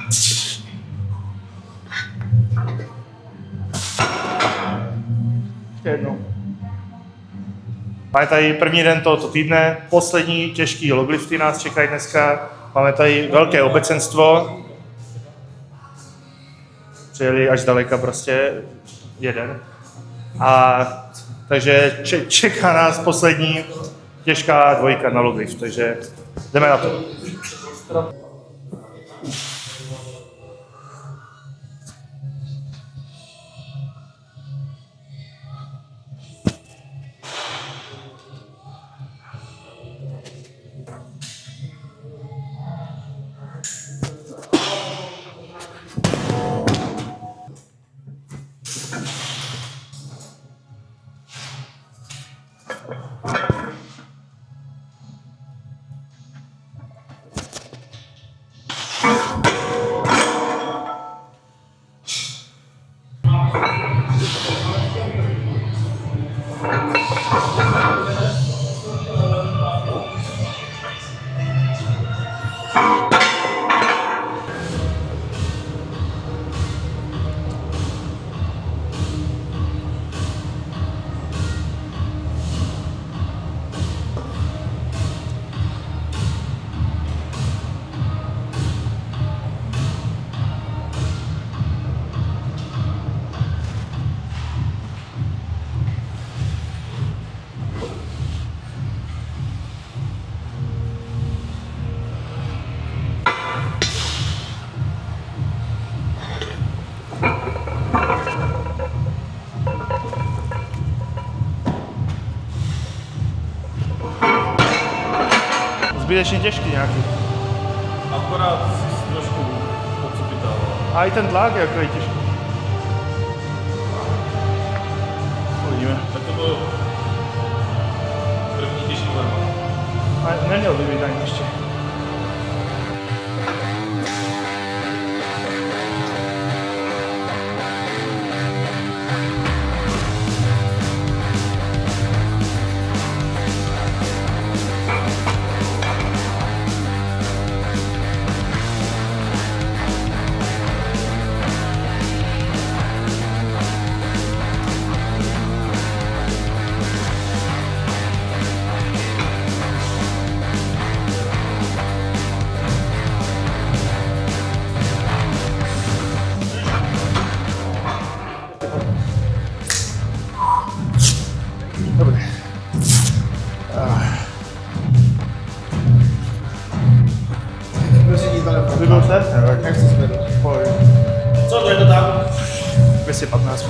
Ještě jednou. Máme tady první den tohoto týdne, poslední těžký loglifty nás čekají dneska. Máme tady velké obecenstvo. Přijeli až daleka prostě jeden. Takže čeká nás poslední těžká dvojka na loglift, takže jdeme na to. Zbytečně těžký nějaký. Akorát si trošku pocipitával. A i ten tlak je jako těžký. Uvidíme. Tak to byl první těžký normal. A neměl by být ani ještě. Dobrý. Vybil se? Jak jsi zvedl? Co, to je to tam? 215.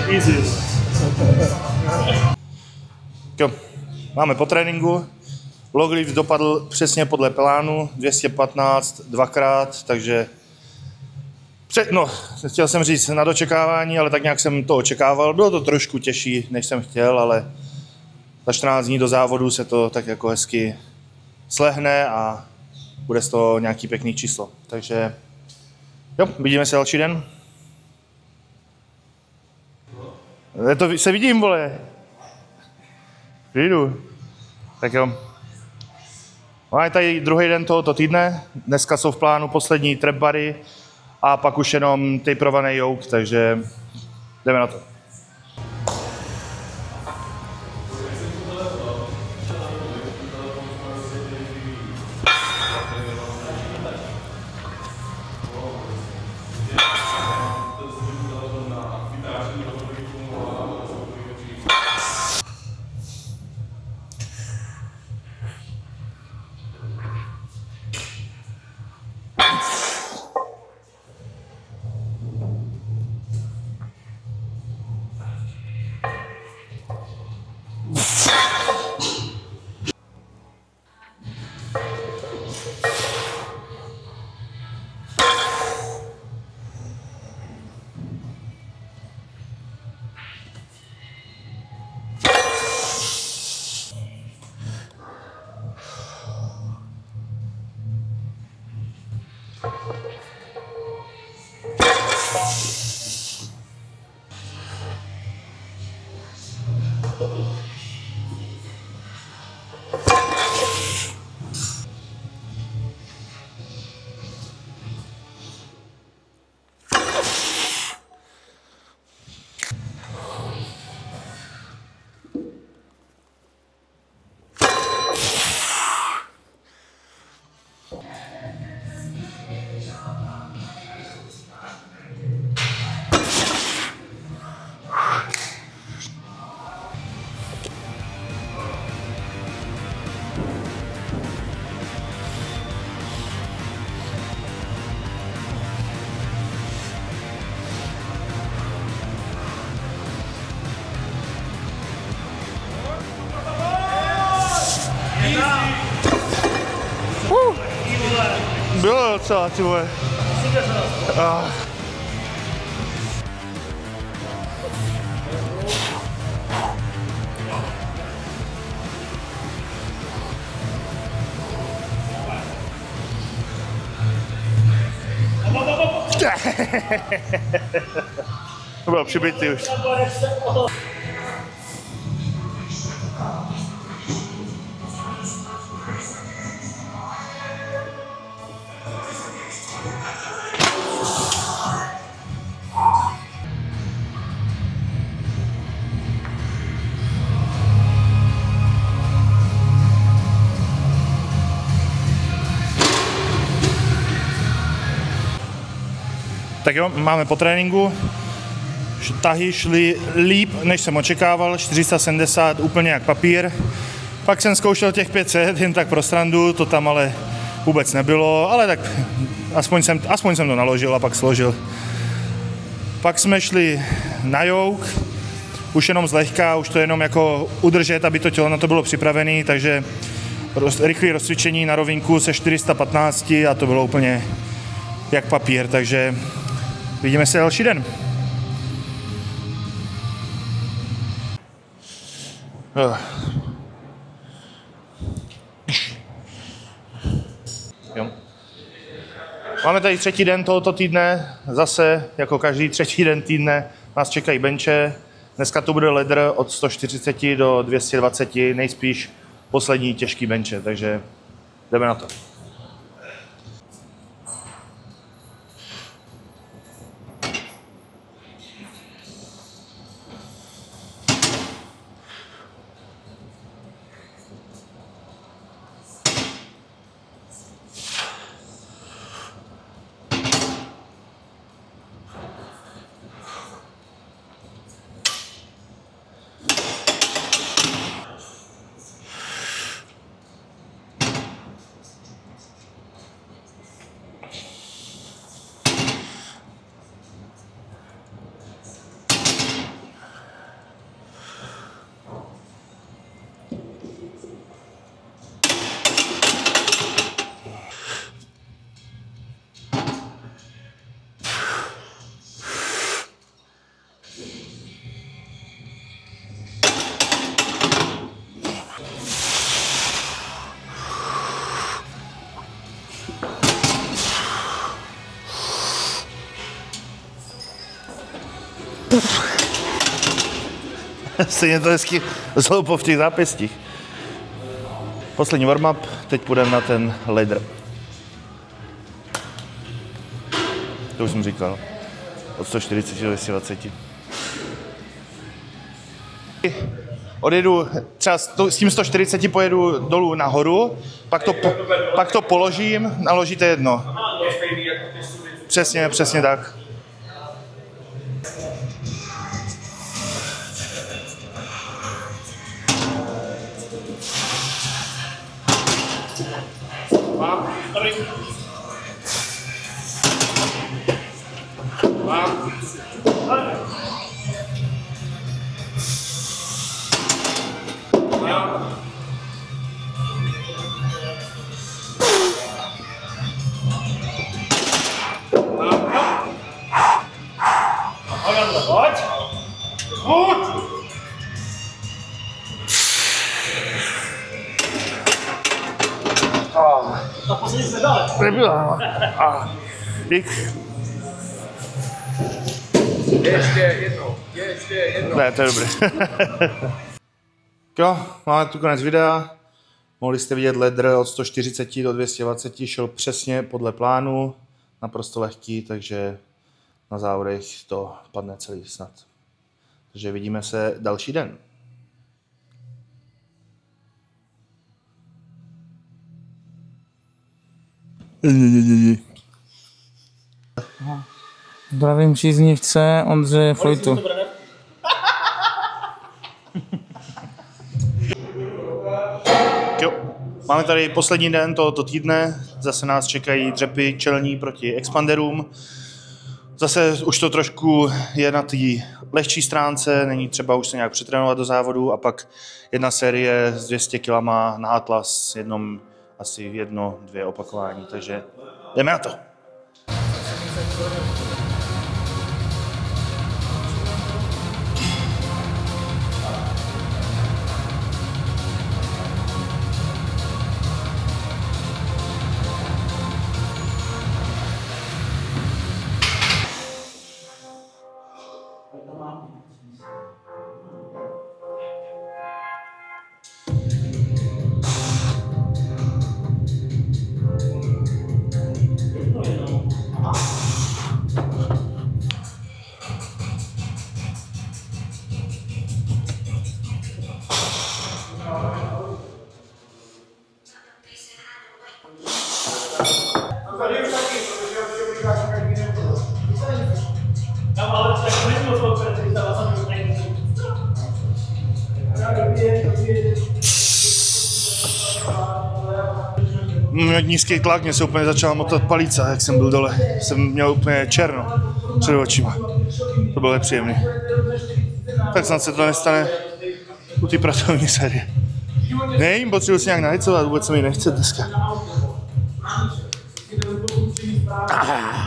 Easy. Jo, máme po tréninku. Loglift dopadl přesně podle plánu, 215 dvakrát, takže chtěl jsem říct na dočekávání, ale tak nějak jsem to očekával. Bylo to trošku těžší, než jsem chtěl, ale za 14 dní do závodu se to tak jako hezky slehne a bude z toho nějaký pěkný číslo. Takže jo, vidíme se další den. To se vidím, vole. Jdu. Tak jo. Máme tady druhý den tohoto týdne. Dneska jsou v plánu poslední trap bary a pak už jenom taperovaný yoke, takže jdeme na to. docela, ty vole. To bylo přibitý už. Tak jo, máme po tréninku. Tahy šly líp, než jsem očekával, 470 úplně jak papír. Pak jsem zkoušel těch 500, jen tak pro srandu, to tam ale vůbec nebylo, ale tak aspoň jsem to naložil a pak složil. Pak jsme šli na jouk, už jenom zlehka, už to jenom jako udržet, aby to tělo na to bylo připravené, takže rychlé rozcvičení na rovinku se 415 a to bylo úplně jak papír, takže vidíme se další den. Jo. Máme tady třetí den tohoto týdne, zase jako každý třetí den týdne nás čekají benče. Dneska to bude ledr od 140 do 220, nejspíš poslední těžký benče, takže jdeme na to. Stejně to hezky zlouplo v těch zápěstích. Poslední warm-up, teď půjdeme na ten ledr. To už jsem říkal. Od 140 do 220. Odjedu, třeba s tím 140 pojedu dolů nahoru, pak to položím, naložíte jedno. Přesně tak. Ta poslední se dala. Nebyla. Dík. Ještě jednou. Ne, to je dobré. Jo, máme tu konec videa. Mohli jste vidět ledr od 140 do 220, šel přesně podle plánu, naprosto lehký, takže na závodech to padne celý snad. Takže vidíme se další den. Zdravím příznivce Ondřeje Fojtu. Jo. Máme tady poslední den tohoto týdne, zase nás čekají dřepy čelní proti expanderům. Zase už to trošku je na té lehčí stránce, není třeba už se nějak přetrénovat do závodu a pak jedna série s 200 kg na Atlas, asi 1-2 opakování, takže Jdeme na to. Měl nízký tlak, mě se úplně začala motat palice, jak jsem byl dole. Jsem měl úplně černo před očima. To bylo nepříjemný. Tak snad se to nestane u té pracovní série. Nejím, potřebuji si nějak nahecovat, vůbec se mi nechce dneska.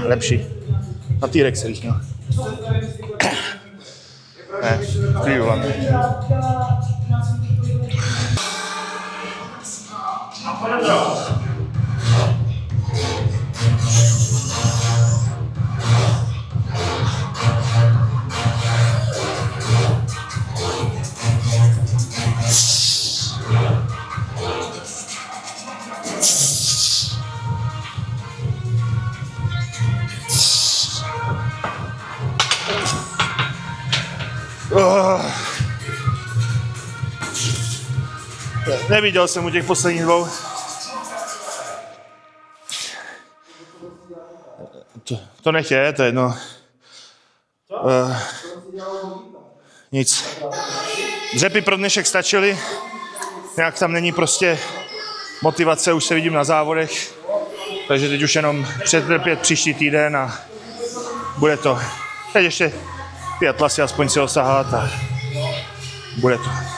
Lepší. Na T-Rex se líchněl. Ne, Cleveland. Neviděl jsem u těch posledních dvou. To nech je, to je jedno. Nic. Dřepy pro dnešek stačily. Nějak tam není prostě motivace, už se vidím na závodech. Takže teď už jenom přetrpět příští týden a bude to. Teď ještě ty atlasy aspoň si osahat a bude to.